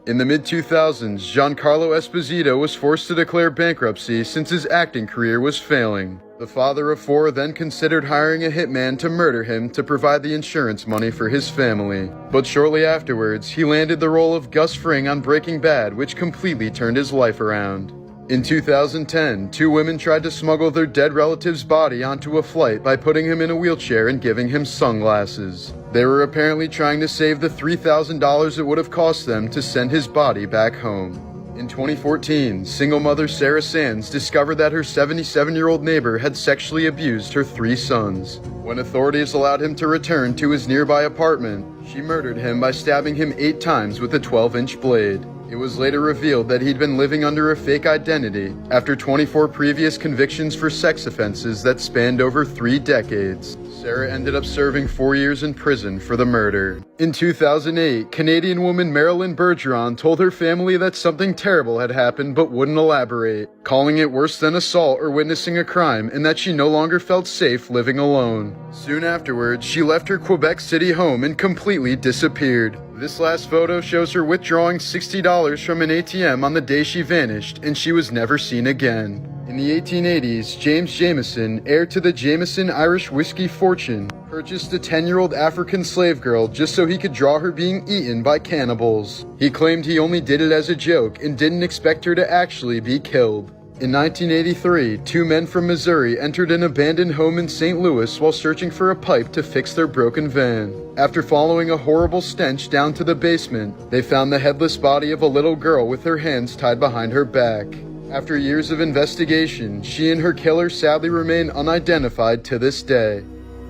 In the mid-2000s, Giancarlo Esposito was forced to declare bankruptcy since his acting career was failing. The father of four then considered hiring a hitman to murder him to provide the insurance money for his family. But shortly afterwards, he landed the role of Gus Fring on Breaking Bad, which completely turned his life around. In 2010, two women tried to smuggle their dead relative's body onto a flight by putting him in a wheelchair and giving him sunglasses. They were apparently trying to save the $3,000 it would have cost them to send his body back home. In 2014, single mother Sarah Sands discovered that her 77-year-old neighbor had sexually abused her 3 sons. When authorities allowed him to return to his nearby apartment, she murdered him by stabbing him 8 times with a 12-inch blade. It was later revealed that he'd been living under a fake identity after 24 previous convictions for sex offenses that spanned over 3 decades. Sarah ended up serving 4 years in prison for the murder. In 2008, Canadian woman Marilyn Bergeron told her family that something terrible had happened but wouldn't elaborate, calling it worse than assault or witnessing a crime, and that she no longer felt safe living alone. Soon afterwards, she left her Quebec City home and completely disappeared. This last photo shows her withdrawing $60 from an ATM on the day she vanished, and she was never seen again. In the 1880s, James Jameson, heir to the Jameson Irish whiskey fortune, purchased a 10-year-old African slave girl just so he could draw her being eaten by cannibals. He claimed he only did it as a joke and didn't expect her to actually be killed. In 1983, 2 men from Missouri entered an abandoned home in St. Louis while searching for a pipe to fix their broken van. After following a horrible stench down to the basement, they found the headless body of a little girl with her hands tied behind her back. After years of investigation, she and her killer sadly remain unidentified to this day.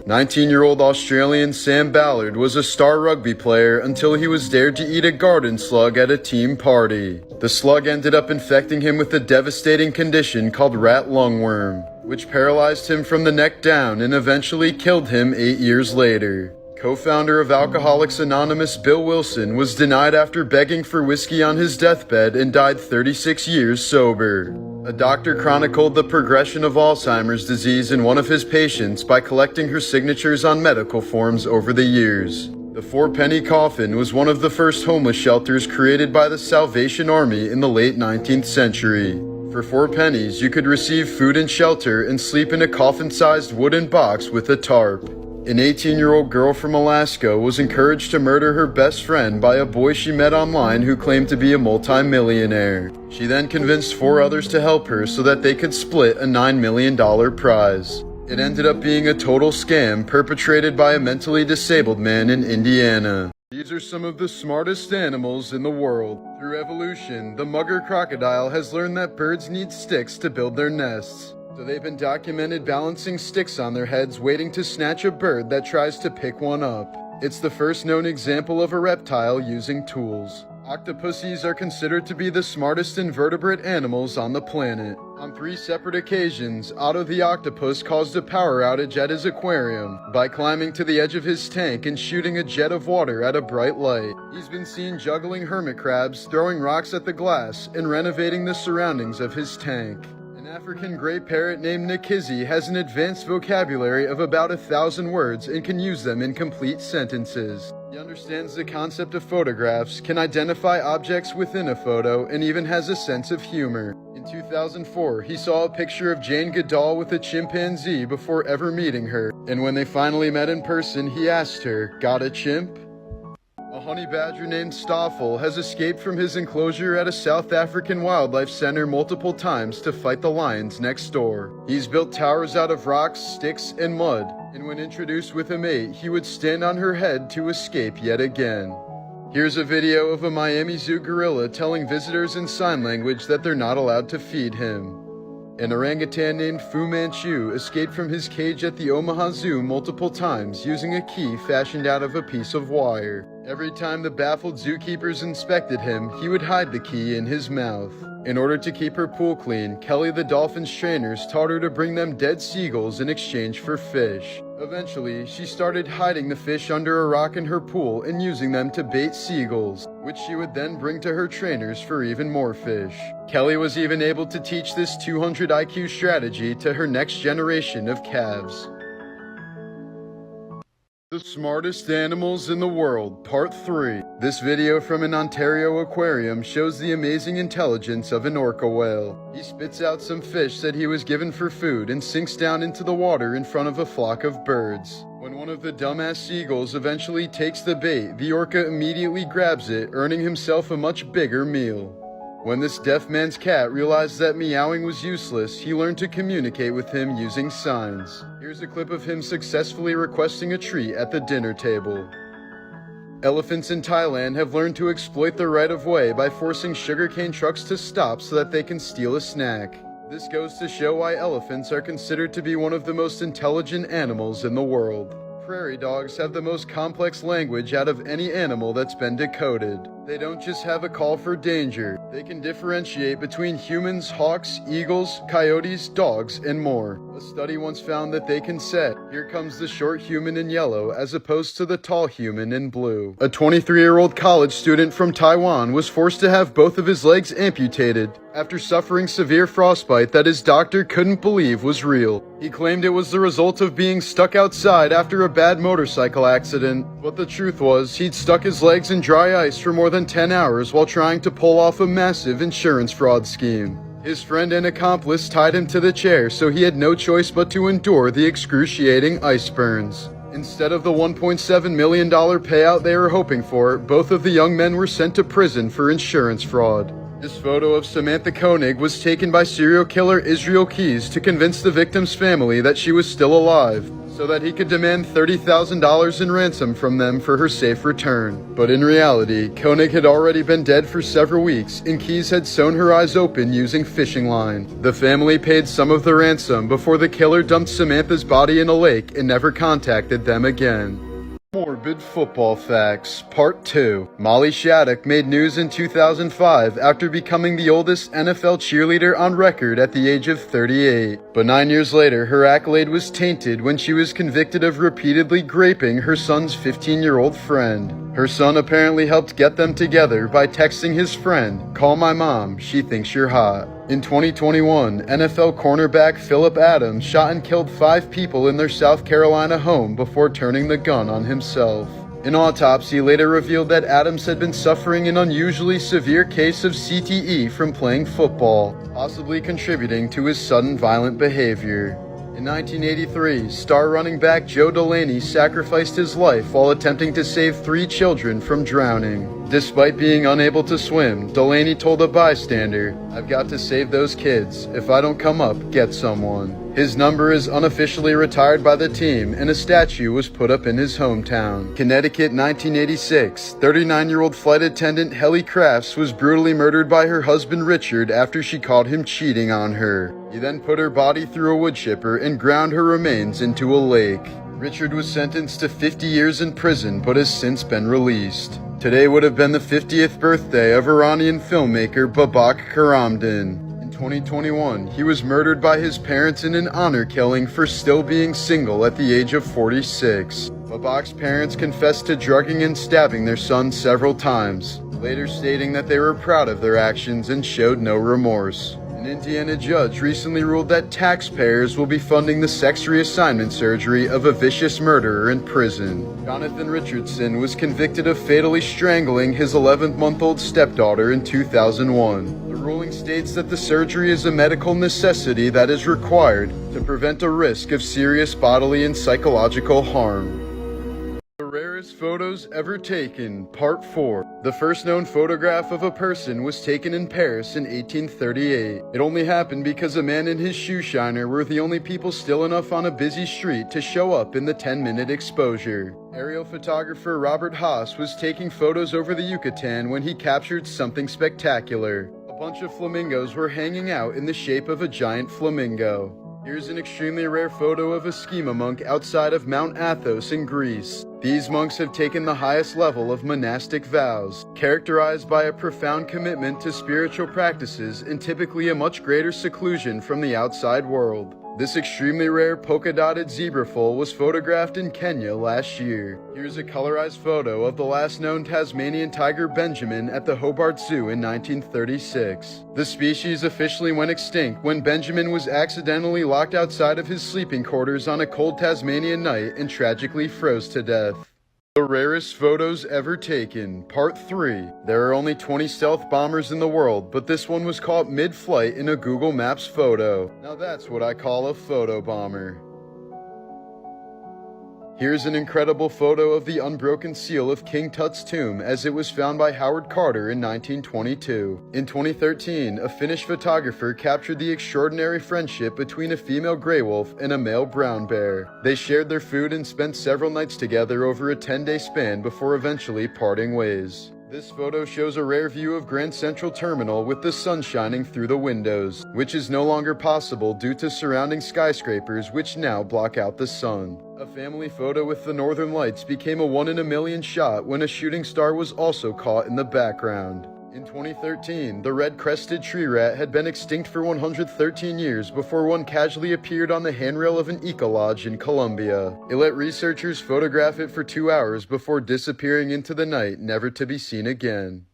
19-year-old Australian Sam Ballard was a star rugby player until he was dared to eat a garden slug at a team party. The slug ended up infecting him with a devastating condition called rat lungworm, which paralyzed him from the neck down and eventually killed him 8 years later. Co-founder of Alcoholics Anonymous Bill Wilson was denied after begging for whiskey on his deathbed and died 36 years sober. A doctor chronicled the progression of Alzheimer's disease in one of his patients by collecting her signatures on medical forms over the years. The 4-penny coffin was one of the first homeless shelters created by the Salvation Army in the late 19th century. For 4 pennies, you could receive food and shelter and sleep in a coffin-sized wooden box with a tarp. An 18-year-old girl from Alaska was encouraged to murder her best friend by a boy she met online who claimed to be a multi-millionaire. She then convinced 4 others to help her so that they could split a $9 million prize. It ended up being a total scam perpetrated by a mentally disabled man in Indiana. These are some of the smartest animals in the world. Through evolution, the mugger crocodile has learned that birds need sticks to build their nests. So they've been documented balancing sticks on their heads waiting to snatch a bird that tries to pick one up. It's the first known example of a reptile using tools. Octopuses are considered to be the smartest invertebrate animals on the planet. On 3 separate occasions, Otto the octopus caused a power outage at his aquarium by climbing to the edge of his tank and shooting a jet of water at a bright light. He's been seen juggling hermit crabs, throwing rocks at the glass, and renovating the surroundings of his tank. An African gray parrot named Nikizi has an advanced vocabulary of about 1,000 words and can use them in complete sentences. He understands the concept of photographs, can identify objects within a photo, and even has a sense of humor. In 2004, he saw a picture of Jane Goodall with a chimpanzee before ever meeting her, and when they finally met in person, he asked her, "Got a chimp?" A honey badger named Stoffel has escaped from his enclosure at a South African wildlife center multiple times to fight the lions next door. He's built towers out of rocks, sticks, and mud, and when introduced with a mate, he would stand on her head to escape yet again. Here's a video of a Miami Zoo gorilla telling visitors in sign language that they're not allowed to feed him. An orangutan named Fu Manchu escaped from his cage at the Omaha Zoo multiple times using a key fashioned out of a piece of wire. Every time the baffled zookeepers inspected him, he would hide the key in his mouth. In order to keep her pool clean, Kelly the dolphin's trainers taught her to bring them dead seagulls in exchange for fish. Eventually, she started hiding the fish under a rock in her pool and using them to bait seagulls, which she would then bring to her trainers for even more fish. Kelly was even able to teach this 200 IQ strategy to her next generation of calves. The Smartest Animals in the World, Part 3. This video from an Ontario aquarium shows the amazing intelligence of an orca whale. He spits out some fish that he was given for food and sinks down into the water in front of a flock of birds. When one of the dumbass seagulls eventually takes the bait, the orca immediately grabs it, earning himself a much bigger meal. When this deaf man's cat realized that meowing was useless, he learned to communicate with him using signs. Here's a clip of him successfully requesting a treat at the dinner table. Elephants in Thailand have learned to exploit the right-of-way by forcing sugarcane trucks to stop so that they can steal a snack. This goes to show why elephants are considered to be one of the most intelligent animals in the world. Prairie dogs have the most complex language out of any animal that's been decoded. They don't just have a call for danger. They can differentiate between humans, hawks, eagles, coyotes, dogs, and more. A study once found that they can say, "Here comes the short human in yellow," as opposed to the tall human in blue. A 23-year-old college student from Taiwan was forced to have both of his legs amputated after suffering severe frostbite that his doctor couldn't believe was real. He claimed it was the result of being stuck outside after a bad motorcycle accident, but the truth was he'd stuck his legs in dry ice for more than 10 hours while trying to pull off a massive insurance fraud scheme. His friend and accomplice tied him to the chair, so he had no choice but to endure the excruciating ice burns. Instead of the $1.7 million payout they were hoping for, both of the young men were sent to prison for insurance fraud. This photo of Samantha Koenig was taken by serial killer Israel Keys to convince the victim's family that she was still alive, so that he could demand $30,000 in ransom from them for her safe return. But in reality, Koenig had already been dead for several weeks, and Keys had sewn her eyes open using fishing line. The family paid some of the ransom before the killer dumped Samantha's body in a lake and never contacted them again. Morbid Football Facts, Part 2. Molly Shattuck made news in 2005 after becoming the oldest NFL cheerleader on record at the age of 38. But 9 years later, her accolade was tainted when she was convicted of repeatedly graping her son's 15-year-old friend. Her son apparently helped get them together by texting his friend, "Call my mom, she thinks you're hot." In 2021, NFL cornerback Philip Adams shot and killed 5 people in their South Carolina home before turning the gun on himself. An autopsy later revealed that Adams had been suffering an unusually severe case of CTE from playing football, possibly contributing to his sudden violent behavior. In 1983, star running back Joe Delaney sacrificed his life while attempting to save 3 children from drowning. Despite being unable to swim, Delaney told a bystander, "I've got to save those kids. If I don't come up, get someone." His number is unofficially retired by the team, and a statue was put up in his hometown. Connecticut, 1986. 39-year-old flight attendant Helly Crafts was brutally murdered by her husband Richard after she caught him cheating on her. He then put her body through a wood chipper and ground her remains into a lake. Richard was sentenced to 50 years in prison but has since been released. Today would have been the 50th birthday of Iranian filmmaker Babak Karamdan. In 2021, he was murdered by his parents in an honor killing for still being single at the age of 46. Babak's parents confessed to drugging and stabbing their son several times, later stating that they were proud of their actions and showed no remorse. An Indiana judge recently ruled that taxpayers will be funding the sex reassignment surgery of a vicious murderer in prison. Jonathan Richardson was convicted of fatally strangling his 11-month-old stepdaughter in 2001. The ruling states that the surgery is a medical necessity that is required to prevent a risk of serious bodily and psychological harm. The rarest photos ever taken, Part 4. The first known photograph of a person was taken in Paris in 1838. It only happened because a man and his shoe shiner were the only people still enough on a busy street to show up in the 10-minute exposure. Aerial photographer Robert Haas was taking photos over the Yucatan when he captured something spectacular. A bunch of flamingos were hanging out in the shape of a giant flamingo. Here's an extremely rare photo of a schema monk outside of Mount Athos in Greece. These monks have taken the highest level of monastic vows, characterized by a profound commitment to spiritual practices and typically a much greater seclusion from the outside world. This extremely rare polka-dotted zebrafoal was photographed in Kenya last year. Here's a colorized photo of the last known Tasmanian tiger Benjamin at the Hobart Zoo in 1936. The species officially went extinct when Benjamin was accidentally locked outside of his sleeping quarters on a cold Tasmanian night and tragically froze to death. The rarest photos ever taken, Part 3. There are only 20 stealth bombers in the world, but this one was caught mid-flight in a Google Maps photo. Now that's what I call a photo bomber. Here's an incredible photo of the unbroken seal of King Tut's tomb as it was found by Howard Carter in 1922. In 2013, a Finnish photographer captured the extraordinary friendship between a female gray wolf and a male brown bear. They shared their food and spent several nights together over a 10-day span before eventually parting ways. This photo shows a rare view of Grand Central Terminal with the sun shining through the windows, which is no longer possible due to surrounding skyscrapers which now block out the sun. A family photo with the Northern Lights became a 1-in-a-million shot when a shooting star was also caught in the background. In 2013, the red-crested tree rat had been extinct for 113 years before one casually appeared on the handrail of an eco-lodge in Colombia. It let researchers photograph it for 2 hours before disappearing into the night, never to be seen again.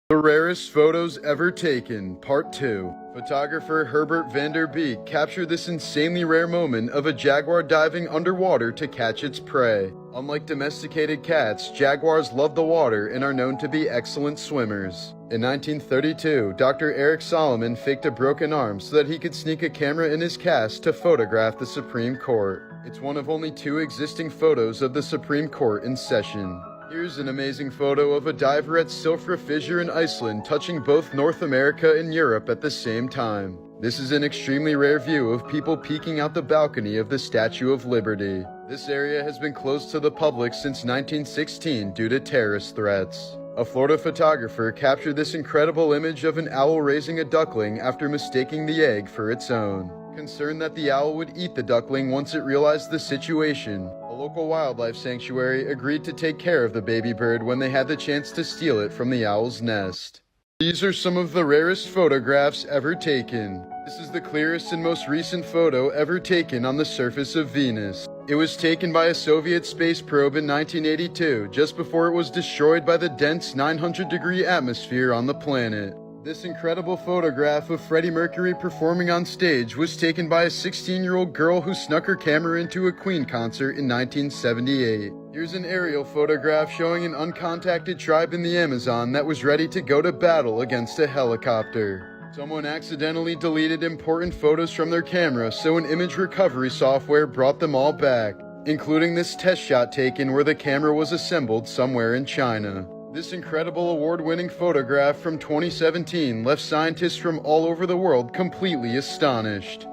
The rarest photos ever taken, Part 2. Photographer Herbert van der Beek captured this insanely rare moment of a jaguar diving underwater to catch its prey. Unlike domesticated cats, jaguars love the water and are known to be excellent swimmers. In 1932, Dr. Eric Solomon faked a broken arm so that he could sneak a camera in his cast to photograph the Supreme Court. It's one of only 2 existing photos of the Supreme Court in session. Here's an amazing photo of a diver at Silfra Fissure in Iceland touching both North America and Europe at the same time. This is an extremely rare view of people peeking out the balcony of the Statue of Liberty. This area has been closed to the public since 1916 due to terrorist threats. A Florida photographer captured this incredible image of an owl raising a duckling after mistaking the egg for its own. Concerned that the owl would eat the duckling once it realized the situation, a local wildlife sanctuary agreed to take care of the baby bird when they had the chance to steal it from the owl's nest. These are some of the rarest photographs ever taken. This is the clearest and most recent photo ever taken on the surface of Venus. It was taken by a Soviet space probe in 1982, just before it was destroyed by the dense 900-degree atmosphere on the planet. This incredible photograph of Freddie Mercury performing on stage was taken by a 16-year-old girl who snuck her camera into a Queen concert in 1978. Here's an aerial photograph showing an uncontacted tribe in the Amazon that was ready to go to battle against a helicopter. Someone accidentally deleted important photos from their camera, so an image recovery software brought them all back, including this test shot taken where the camera was assembled somewhere in China. This incredible award-winning photograph from 2017 left scientists from all over the world completely astonished.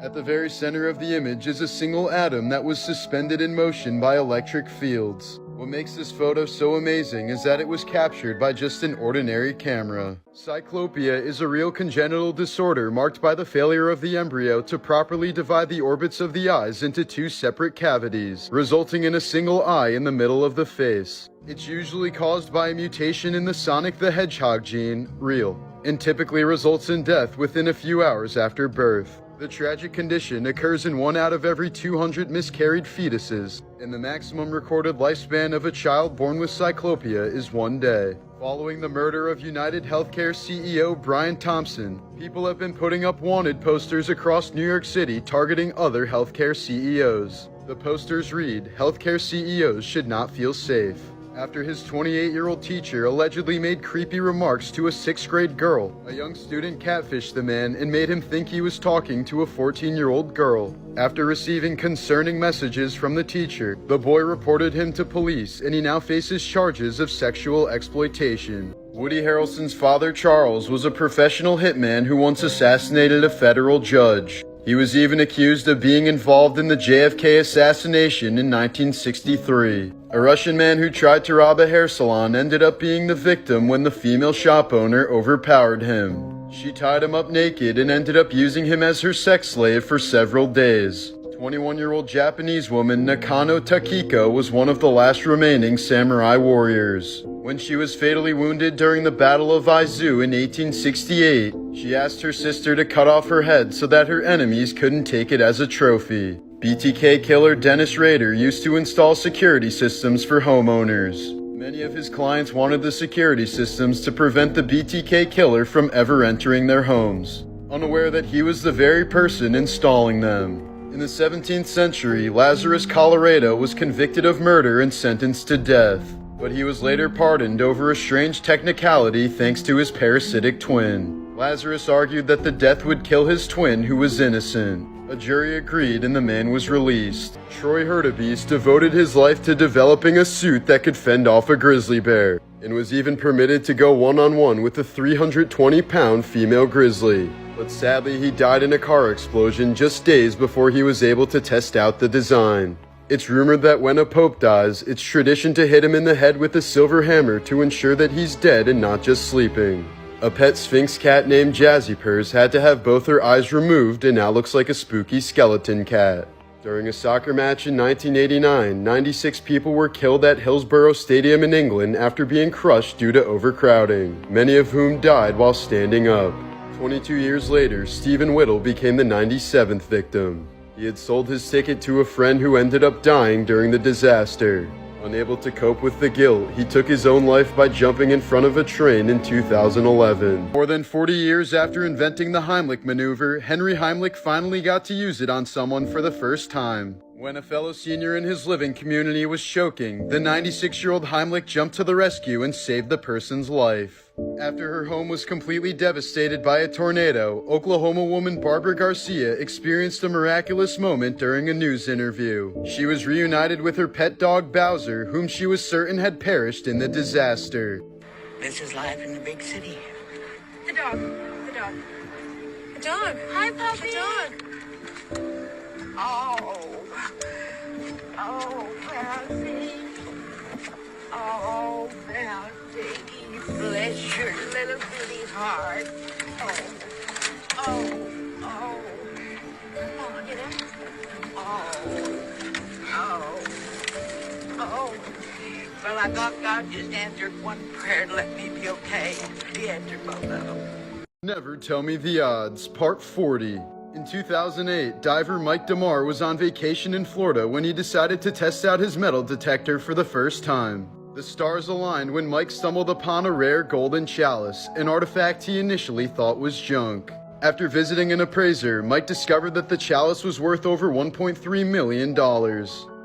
At the very center of the image is a single atom that was suspended in motion by electric fields. What makes this photo so amazing is that it was captured by just an ordinary camera. Cyclopia is a real congenital disorder marked by the failure of the embryo to properly divide the orbits of the eyes into 2 separate cavities, resulting in a single eye in the middle of the face. It's usually caused by a mutation in the Sonic the Hedgehog gene, real, and typically results in death within a few hours after birth. The tragic condition occurs in 1 out of every 200 miscarried fetuses, and the maximum recorded lifespan of a child born with cyclopia is 1 day. Following the murder of United Healthcare CEO Brian Thompson, people have been putting up wanted posters across New York City targeting other healthcare CEOs. The posters read, "Healthcare CEOs should not feel safe," after his 28-year-old teacher allegedly made creepy remarks to a 6th-grade girl. A young student catfished the man and made him think he was talking to a 14-year-old girl. After receiving concerning messages from the teacher, the boy reported him to police, and he now faces charges of sexual exploitation. Woody Harrelson's father, Charles, was a professional hitman who once assassinated a federal judge. He was even accused of being involved in the JFK assassination in 1963. A Russian man who tried to rob a hair salon ended up being the victim when the female shop owner overpowered him. She tied him up naked and ended up using him as her sex slave for several days. 21-year-old Japanese woman Nakano Takiko was one of the last remaining samurai warriors. When she was fatally wounded during the Battle of Aizu in 1868, she asked her sister to cut off her head so that her enemies couldn't take it as a trophy. BTK killer Dennis Rader used to install security systems for homeowners. Many of his clients wanted the security systems to prevent the BTK killer from ever entering their homes, unaware that he was the very person installing them. In the 17th century, Lazarus, Colorado was convicted of murder and sentenced to death, but he was later pardoned over a strange technicality thanks to his parasitic twin. Lazarus argued that the death would kill his twin who was innocent. A jury agreed and the man was released. Troy Hurtubise devoted his life to developing a suit that could fend off a grizzly bear, and was even permitted to go one-on-one with a 320-pound female grizzly. But sadly, he died in a car explosion just days before he was able to test out the design. It's rumored that when a pope dies, it's tradition to hit him in the head with a silver hammer to ensure that he's dead and not just sleeping. A pet Sphinx cat named Jazzy Purrs had to have both her eyes removed and now looks like a spooky skeleton cat. During a soccer match in 1989, 96 people were killed at Hillsborough Stadium in England after being crushed due to overcrowding, many of whom died while standing up. 22 years later, Stephen Whittle became the 97th victim. He had sold his ticket to a friend who ended up dying during the disaster. Unable to cope with the guilt, he took his own life by jumping in front of a train in 2011. More than 40 years after inventing the Heimlich maneuver, Henry Heimlich finally got to use it on someone for the first time. When a fellow senior in his living community was choking, the 96-year-old Heimlich jumped to the rescue and saved the person's life. After her home was completely devastated by a tornado, Oklahoma woman Barbara Garcia experienced a miraculous moment during a news interview. She was reunited with her pet dog Bowser, whom she was certain had perished in the disaster. This is life in the big city. The dog. The dog. The dog. Hi, puppy. The dog. Oh. Oh, Bouncy. Oh, Bouncy. Bless your little bitty heart. Oh. Come on, get him. Oh. Well, I thought God just answered one prayer and let me be okay. He answered both of them. Never Tell Me the Odds, Part 40. In 2008, diver Mike DeMar was on vacation in Florida when he decided to test out his metal detector for the first time. The stars aligned when Mike stumbled upon a rare golden chalice, an artifact he initially thought was junk. After visiting an appraiser, Mike discovered that the chalice was worth over $1.3 million.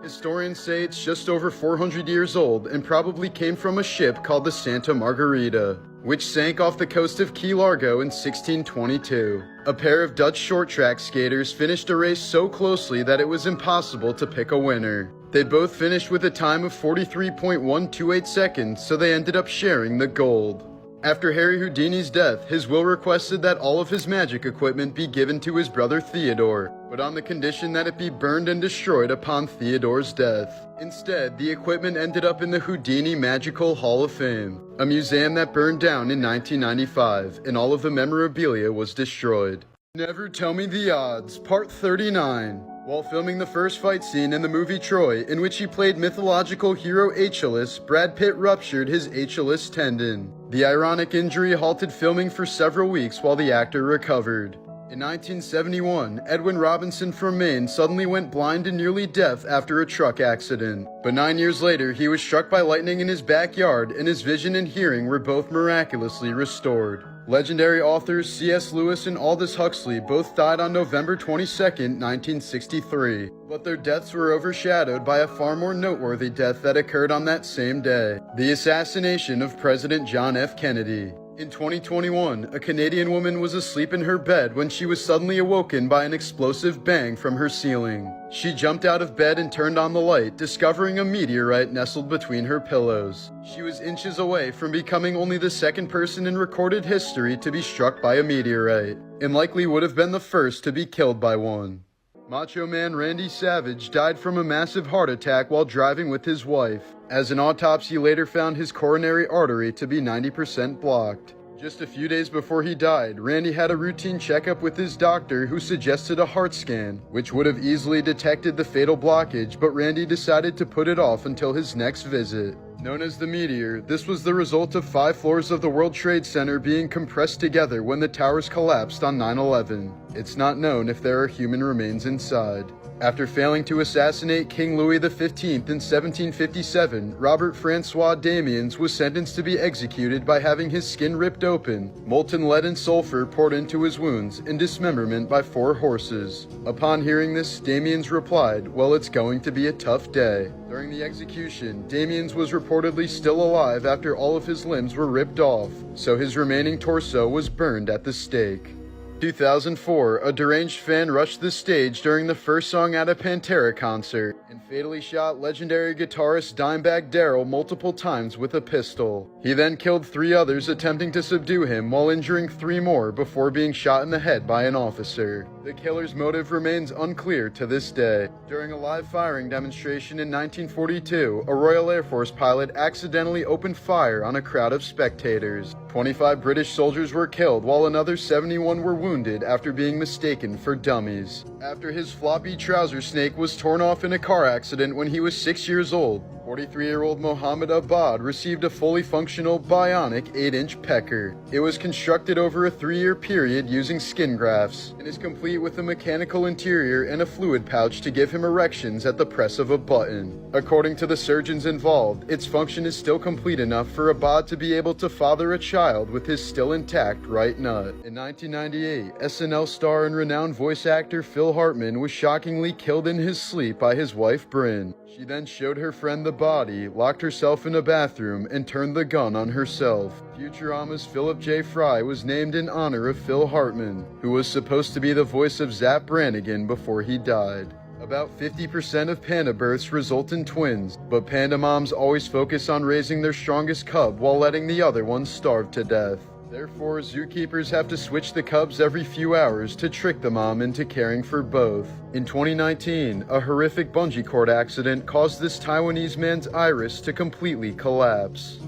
Historians say it's just over 400 years old and probably came from a ship called the Santa Margarita, which sank off the coast of Key Largo in 1622. A pair of Dutch short track skaters finished a race so closely that it was impossible to pick a winner. They both finished with a time of 43.128 seconds, so they ended up sharing the gold. After Harry Houdini's death, his will requested that all of his magic equipment be given to his brother Theodore, but on the condition that it be burned and destroyed upon Theodore's death. Instead, the equipment ended up in the Houdini Magical Hall of Fame, a museum that burned down in 1995, and all of the memorabilia was destroyed. Never Tell Me the Odds, Part 39. While filming the first fight scene in the movie Troy, in which he played mythological hero Achilles, Brad Pitt ruptured his Achilles tendon. The ironic injury halted filming for several weeks while the actor recovered. In 1971, Edwin Robinson from Maine suddenly went blind and nearly deaf after a truck accident. But 9 years later, he was struck by lightning in his backyard, and his vision and hearing were both miraculously restored. Legendary authors C.S. Lewis and Aldous Huxley both died on November 22, 1963, but their deaths were overshadowed by a far more noteworthy death that occurred on that same day: the assassination of President John F. Kennedy. In 2021, a Canadian woman was asleep in her bed when she was suddenly awoken by an explosive bang from her ceiling. She jumped out of bed and turned on the light, discovering a meteorite nestled between her pillows. She was inches away from becoming only the second person in recorded history to be struck by a meteorite, and likely would have been the first to be killed by one. Macho Man Randy Savage died from a massive heart attack while driving with his wife, as an autopsy later found his coronary artery to be 90% blocked. Just a few days before he died, Randy had a routine checkup with his doctor who suggested a heart scan, which would have easily detected the fatal blockage, but Randy decided to put it off until his next visit. Known as the meteor, this was the result of 5 floors of the World Trade Center being compressed together when the towers collapsed on 9/11. It's not known if there are human remains inside. After failing to assassinate King Louis XV in 1757, Robert Francois Damiens was sentenced to be executed by having his skin ripped open, molten lead and sulfur poured into his wounds, and dismemberment by 4 horses. Upon hearing this, Damiens replied, "Well, it's going to be a tough day." During the execution, Damiens was reportedly still alive after all of his limbs were ripped off, so his remaining torso was burned at the stake. 2004, a deranged fan rushed the stage during the first song at a Pantera concert and fatally shot legendary guitarist Dimebag Darrell multiple times with a pistol. He then killed 3 others attempting to subdue him while injuring 3 more before being shot in the head by an officer. The killer's motive remains unclear to this day. During a live firing demonstration in 1942, a Royal Air Force pilot accidentally opened fire on a crowd of spectators. 25 British soldiers were killed while another 71 were wounded after being mistaken for dummies. After his floppy trouser snake was torn off in a car accident when he was 6 years old, 43-year-old Mohammed Abad received a fully functional bionic 8-inch pecker. It was constructed over a 3-year period using skin grafts and is complete with a mechanical interior and a fluid pouch to give him erections at the press of a button. According to the surgeons involved, its function is still complete enough for Abad to be able to father a child with his still intact right nut. In 1998, SNL star and renowned voice actor Phil Hartman was shockingly killed in his sleep by his wife Brynn. She then showed her friend the body, locked herself in a bathroom, and turned the gun on herself. Futurama's Philip J. Fry was named in honor of Phil Hartman, who was supposed to be the voice of Zapp Brannigan before he died. About 50% of panda births result in twins, but panda moms always focus on raising their strongest cub while letting the other one starve to death. Therefore, zookeepers have to switch the cubs every few hours to trick the mom into caring for both. In 2019, a horrific bungee cord accident caused this Taiwanese man's iris to completely collapse.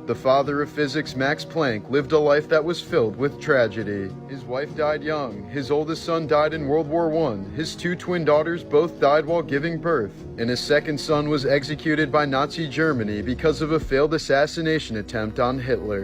The father of physics, Max Planck, lived a life that was filled with tragedy. His wife died young, his oldest son died in World War I, his 2 twin daughters both died while giving birth, and his second son was executed by Nazi Germany because of a failed assassination attempt on Hitler.